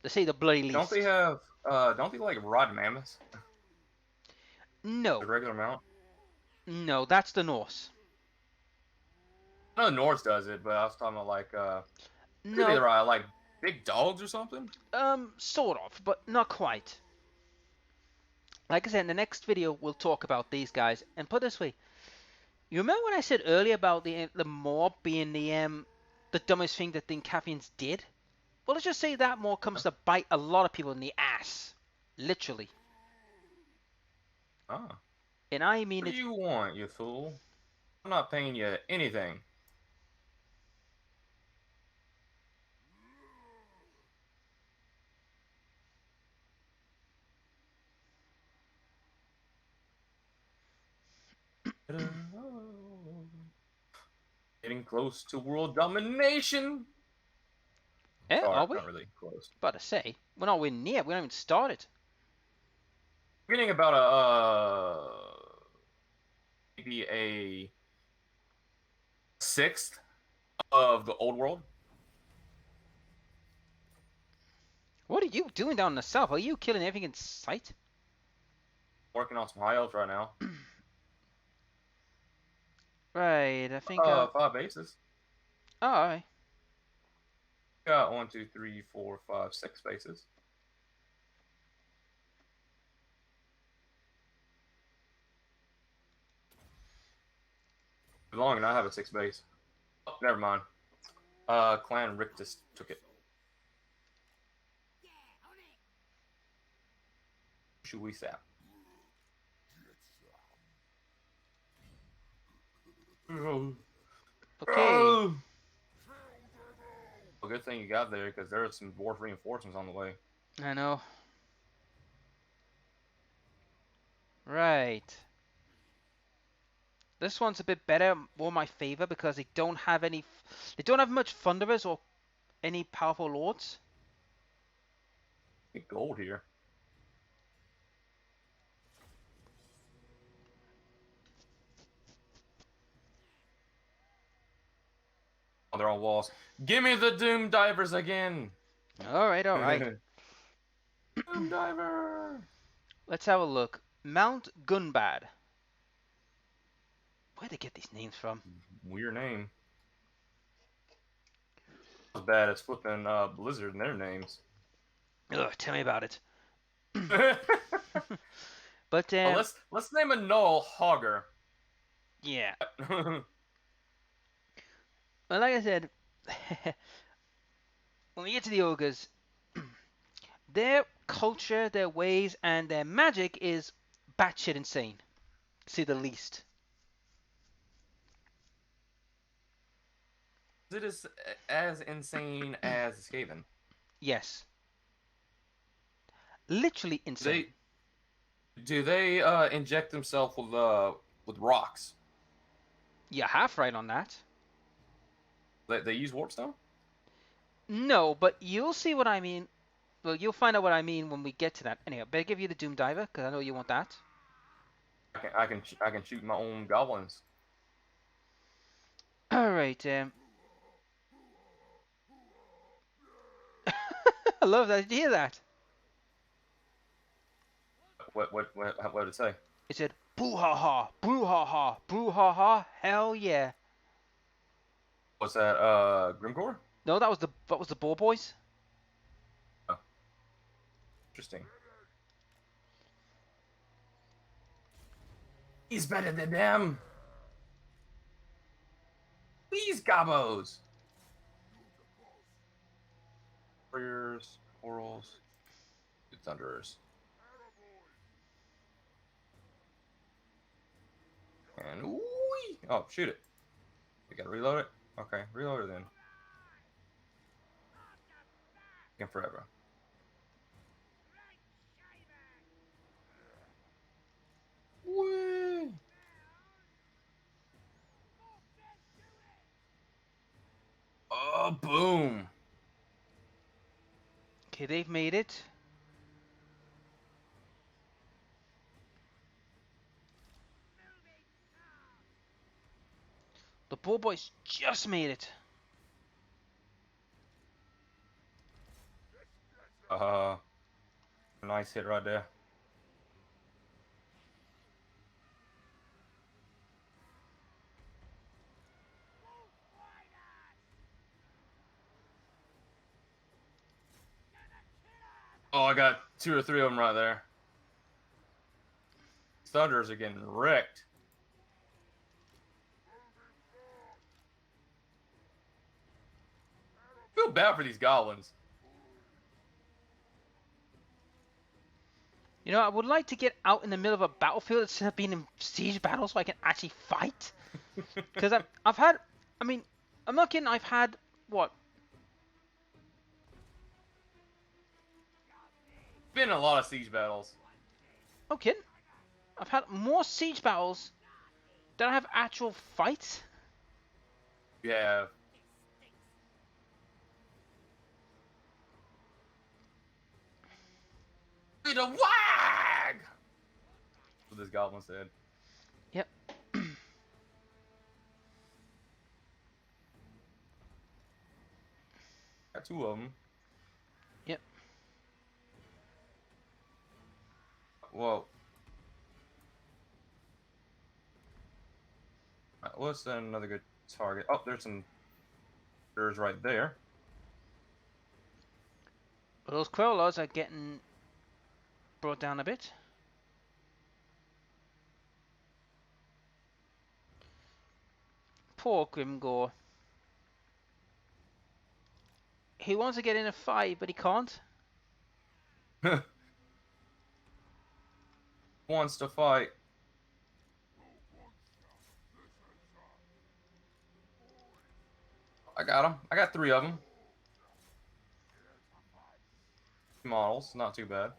To say the bloody least. Don't they have? Don't they like rod mammoths? No. The regular amount. No, that's the Norse. I know the Norse does it, but I was talking about like No. They ride like big dogs or something. Sort of, but not quite. Like I said, in the next video, we'll talk about these guys. And put it this way, you remember when I said earlier about the mob being the dumbest thing that the Incathians did? Well, let's just say that mob comes to bite a lot of people in the ass, literally. Ah. And I mean What do it. you want, you fool? I'm not paying you anything. Getting close to world domination. Eh, Sorry, are we? not really close. About to say, we're not even near. We haven't even started. Getting about a maybe a sixth of the old world. What are you doing down in the south? Are you killing everything in sight? Working on some high elves right now. Right, I think. 5 bases. Oh, all right. Got 1, 2, 3, 4, 5, 6 bases. Long and I have a 6 base. Oh, never mind. Clan Rictus took it. Should we sap? Okay. Well, good thing you got there because there are some dwarf reinforcements on the way. I know. Right. This one's a bit better, more my favor, because they don't have any. They don't have much thunderers or any powerful lords. Get gold here. Oh, they're on walls. Give me the Doom Divers again. All right, all right. Doom Diver. Let's have a look. Mount Gunbad. Where'd they get these names from? Weird name. As bad as flipping Blizzard in their names. Ugh, tell me about it. Well, But let's name a Null Hogger. yeah. Well, like I said, when we get to the ogres, their culture, their ways, and their magic is batshit insane, to say the least. Is it as insane as Skaven? Yes, literally insane. Do they inject themselves with rocks? You're half right on that. They use warpstone? No, but you'll see what I mean. Well, you'll find out what I mean when we get to that. Anyhow, better give you the Doom Diver, because I know you want that. I can shoot my own goblins. Alright, I love that. Did you hear that? What did it say? It said, boo ha ha, boo ha ha, boo ha ha, hell yeah. What's that? Grimcore? No, that was the Boar Boys. Oh, interesting. He's better than them. Please, gobos. Warriors, corals, thunderers. And whee! Oh, shoot it. We gotta reload it? Okay, reload it then. Taking forever. Whee! Oh, boom! Okay, they've made it. The Boar Boys just made it. Nice hit right there. Oh, I got 2 or 3 of them right there. Thunders are getting wrecked. I feel bad for these goblins. You know, I would like to get out in the middle of a battlefield instead of being in siege battle so I can actually fight. Because I've had, I mean, I'm not kidding, I've had, what? Been a lot of siege battles. No kidding. I've had more siege battles than I have actual fights. You have. Be the wag! That's what this goblin said. Yep. Got two of them. Yep. Whoa. What's another good target? Oh, there's some. There's right there. But those Quellas are getting brought down a bit. Poor Grimgore. He wants to get in a fight, but he can't. Wants to fight. I got him. I got three of them. Models, not too bad.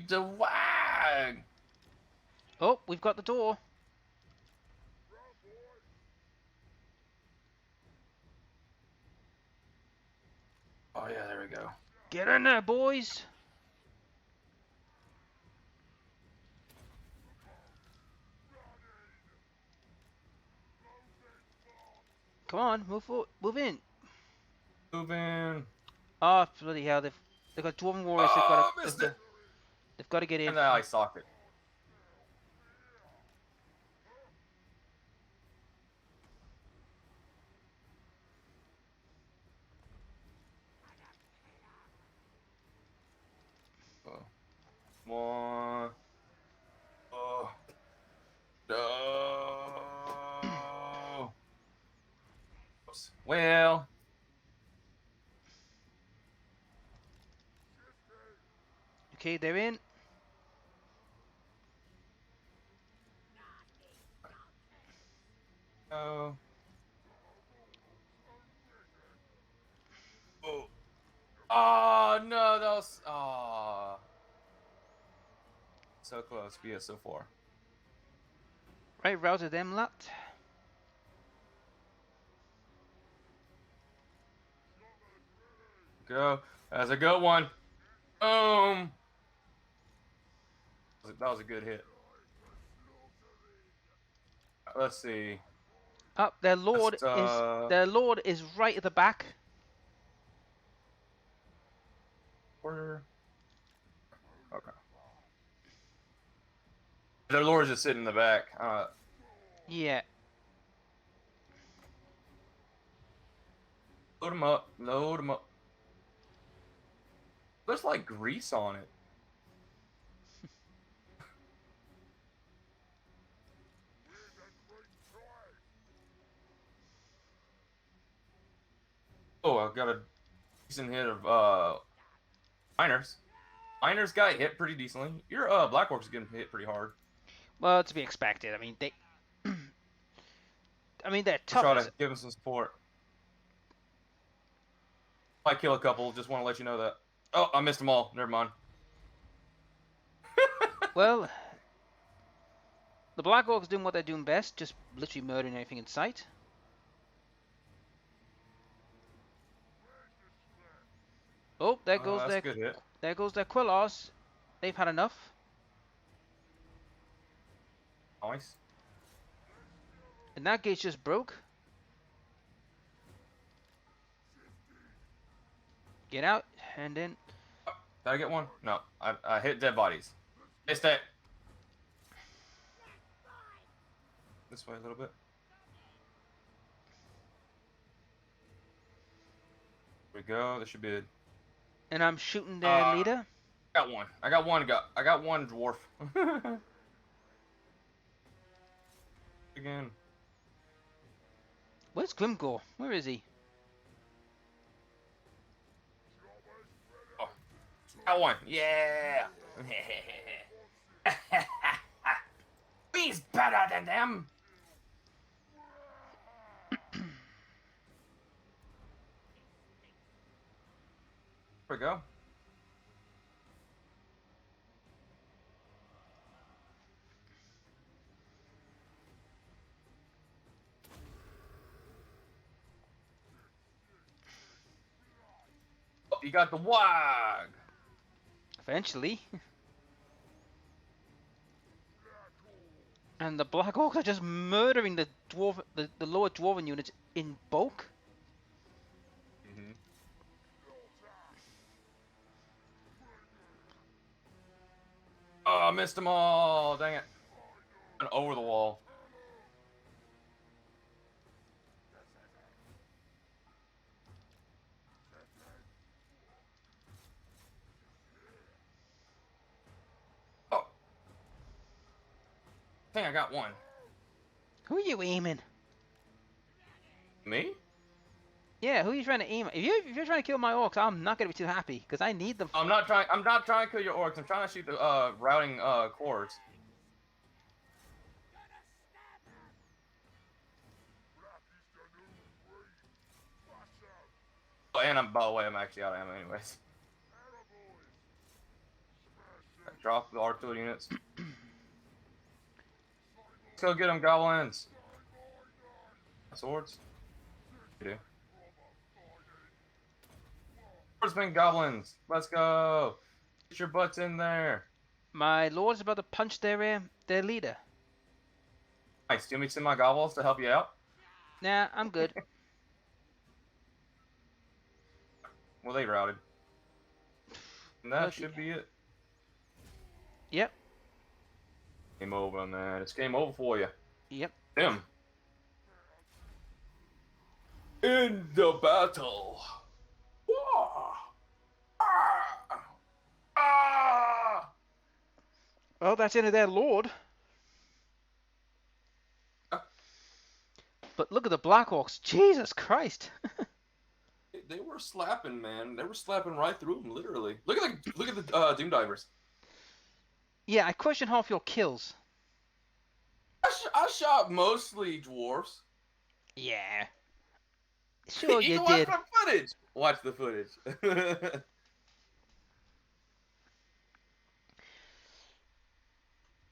The wag. Oh, we've got the door. Oh yeah, there we go. Get in there, boys. Come on, move forward, move in. Move in. Oh, bloody hell! They've got Dwarven warriors. Oh, missed it. They've got to get in. And the eye socket. Oh. One. Oh. No. Oops. Well. Okay, they're in. Oh. Oh. Oh no, that was. Oh. So close, but yet so far. Right, routed them lot. Go. That's a good one. Boom. That was a good hit. Let's see. Up, their lord is right at the back. Where? Okay. Their lord's just sitting in the back. Yeah. Load them up. Load them up. There's like grease on it. Oh, I got a decent hit of miners. Miners got hit pretty decently. Your Black Orcs getting hit pretty hard. Well, to be expected. I mean, they. I mean, they're I'll try tough. to give them some support. Might kill a couple. Just want to let you know that. Oh, I missed them all. Never mind. Well, the Black Orcs doing what they're doing best, just literally murdering everything in sight. Oh, there goes That's a good hit. there goes their Quillas. They've had enough. Nice. And that gate's just broke. Get out, and then. Did I get one? No. I hit dead bodies. Missed it. This way a little bit. There we go. This should be it. And I'm shooting their leader. Got one. I got one dwarf. Again. Where's Grimgore? Where is he? Oh. Got one. Yeah. He's better than them. There we go. Oh, you got the wag. Eventually. And the Black Orcs are just murdering the lower dwarven units in bulk. Mm-hmm. Oh, I missed them all. Dang it. And over the wall. Oh. I think I got one. Who are you aiming? Me? Yeah, who are you trying to aim at? If you're trying to kill my orcs, I'm not gonna be too happy because I need them. I'm not trying to kill your orcs. I'm trying to shoot the routing cores. Oh, and by the way, I'm actually out of ammo anyways. Drop the artillery units. Let's go get them, goblins. Swords? You do. Swordsman goblins. Let's go. Get your butts in there. My lord's about to punch their leader. Nice. Do you want me to send my goblins to help you out? Nah, I'm good. Well, they routed. And that Okay. should be it. Yep. Game over, man. It's game over for you. Yep. Him. In the battle. Well, that's into their lord. But look at the Black Orcs. Jesus Christ. They were slapping, man. They were slapping right through them, literally. Look at the Doom Divers. Yeah, I question half your kills. I shot mostly dwarfs. Yeah. Sure you can did. watch the footage. Watch the footage.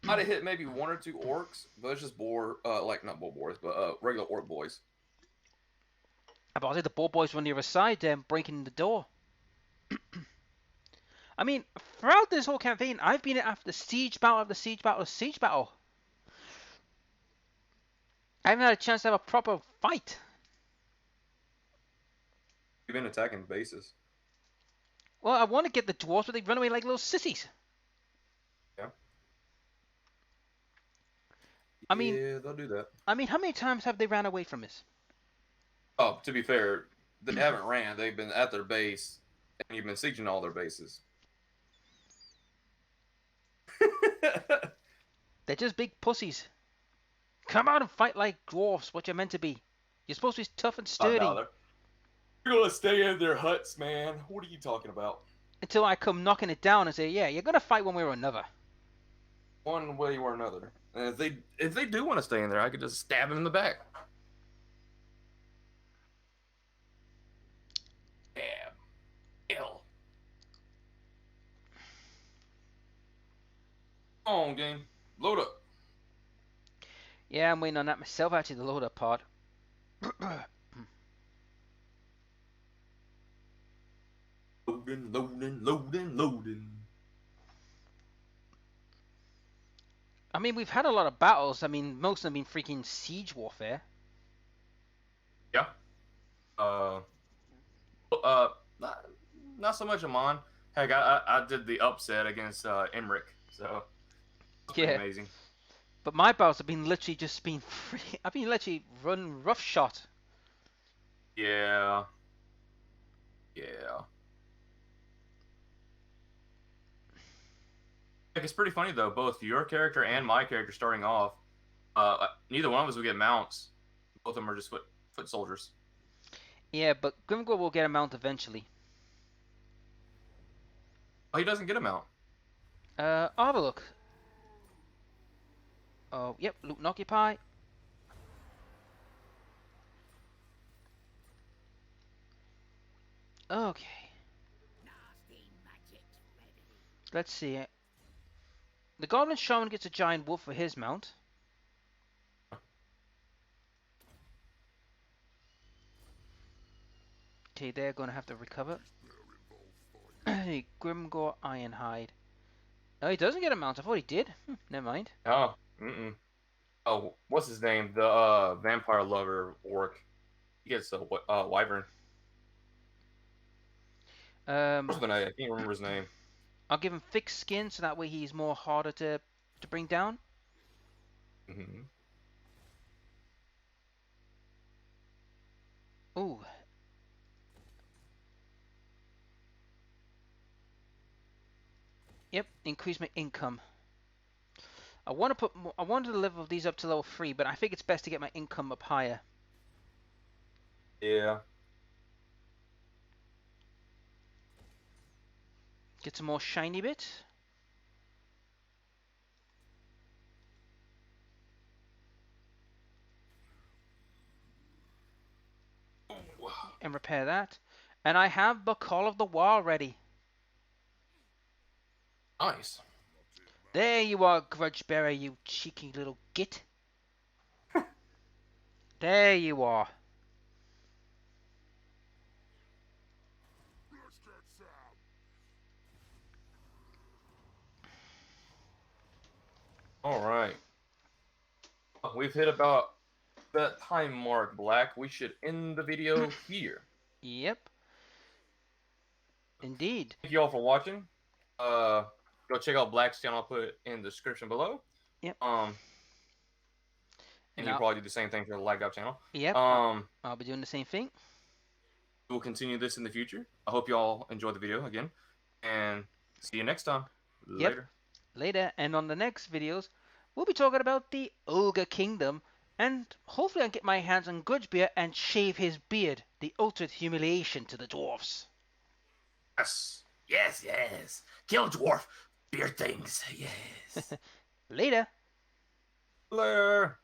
Might have hit maybe one or two orcs, but it's just like not boars, but regular orc boys. About it, the ball boys were on the other side, breaking the door. I mean, throughout this whole campaign, I've been after the siege battle after siege battle after siege battle. I haven't had a chance to have a proper fight. You've been attacking bases. Well, I want to get the dwarves, but they run away like little sissies. Yeah. I mean, yeah, they'll do that. I mean, how many times have they ran away from us? Oh, to be fair, they haven't ran. They've been at their base, and you've been sieging all their bases. They're just big pussies. Come out and fight like dwarfs, what you're meant to be. You're supposed to be tough and sturdy. They're gonna stay in their huts, man. What are you talking about? Until I come knocking it down and say, yeah, you're gonna fight one way or another. One way or another. And if they do want to stay in there, I could just stab them in the back. Stab. Kill. Come on, game. Load up. Yeah, I'm waiting on that myself, actually, the load up part. Loading. I mean, we've had a lot of battles. I mean, most of them have been freaking siege warfare. Yeah. Not so much Amon. Heck, I did the upset against Emmerich, so that's pretty amazing. But my battles have been literally just been I've been literally run roughshod. Yeah. Like, it's pretty funny though. Both your character and my character starting off, neither one of us will get mounts. Both of them are just foot soldiers. Yeah, but Grimgor will get a mount eventually. Oh, he doesn't get a mount. I'll have a look. Oh, yep, loot and occupy. Okay. Let's see. The Goblin Shaman gets a giant wolf for his mount. Okay, they're gonna have to recover. Grimgore Ironhide. No, he doesn't get a mount. I thought he did. Never mind. Oh, mm-mm. Oh, what's his name? The vampire lover orc. He gets a wyvern. Something I can't remember his name. I'll give him thick skin so that way he's more harder to bring down. Mm-hmm. Ooh. Yep, increase my income. I want to put more, I wanted to level these up to level 3, but I think it's best to get my income up higher. Yeah. Get some more shiny bits. And repair that. And I have the Call of the Wild ready. Nice. There you are, Grudge Bearer, you cheeky little git. There you are. All right. We've hit about that time mark, Black. We should end the video here. Yep. Indeed. Thank you all for watching. Go check out Black's channel. I'll put it in the description below. Yep. And you'll probably do the same thing for the Lag Up channel. Yep. I'll be doing the same thing. We'll continue this in the future. I hope you all enjoyed the video again. And see you next time. Yep. Later. Later. And on the next videos, we'll be talking about the Ogre Kingdom. And hopefully I'll get my hands on Grudgebeard and shave his beard. The ultimate humiliation to the dwarfs. Yes. Yes, yes. Kill dwarf. Beard things. Yes. Later. Later.